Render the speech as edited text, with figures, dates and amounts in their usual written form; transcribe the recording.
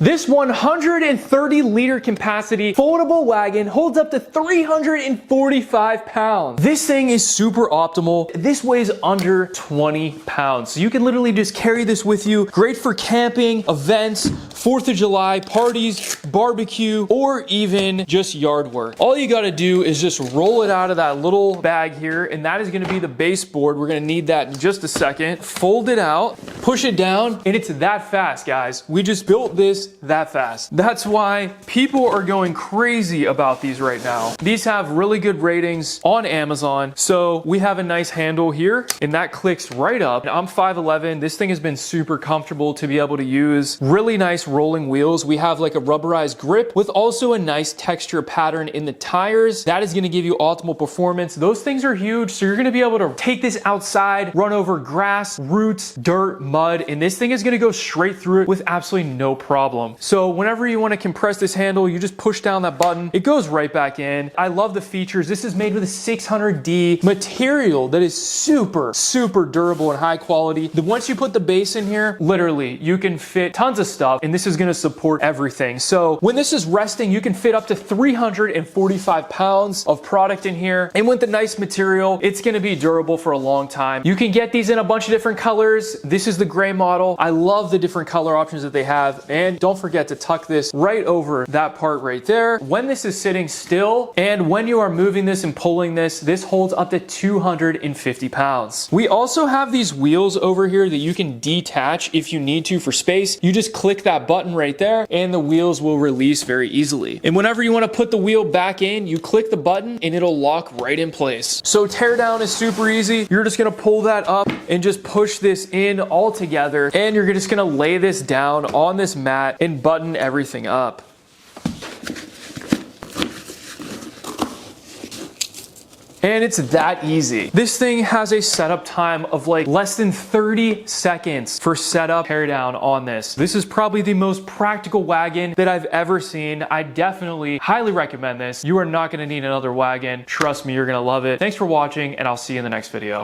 This 130 liter capacity foldable wagon holds up to 345 pounds. This thing is super optimal. This weighs under 20 pounds. So you can literally just carry this with you. Great for camping, events, 4th of July, parties, barbecue, or even just yard work. All you gotta do is just roll it out of that little bag here, and that is gonna be the baseboard. We're gonna need that in just a second. Fold it out, push it down, and it's that fast, guys. We just built this that fast. That's why people are going crazy about these right now. These have really good ratings on Amazon. So we have a nice handle here, and that clicks right up. I'm 5'11". This thing has been super comfortable to be able to use. Really nice rolling wheels. We have like a rubberized grip with also a nice texture pattern in the tires. That is going to give you optimal performance. Those things are huge. So you're going to be able to take this outside, run over grass, roots, dirt, mud, and this thing is going to go straight through it with absolutely no problem. So whenever you want to compress this handle, you just push down that button. It goes right back in. I love the features. This is made with a 600D material that is super, super durable and high quality. Once you put the base in here, literally, you can fit tons of stuff, and this is going to support everything. So when this is resting, you can fit up to 345 pounds of product in here. And with the nice material, it's going to be durable for a long time. You can get these in a bunch of different colors. This is the gray model. I love the different color options that they have. And don't forget to tuck this right over that part right there. When this is sitting still and when you are moving this and pulling this, this holds up to 250 pounds. We also have these wheels over here that you can detach if you need to for space. You just click that button right there and the wheels will release very easily. And whenever you want to put the wheel back in, you click the button and it'll lock right in place. So tear down is super easy. You're just going to pull that up and just push this in all together, and you're just going to lay this down on this mat and button everything up. And it's that easy. This thing has a setup time of like less than 30 seconds for setup, tear down on this. This is probably the most practical wagon that I've ever seen. I definitely highly recommend this. You are not gonna need another wagon. Trust me, you're gonna love it. Thanks for watching, and I'll see you in the next video.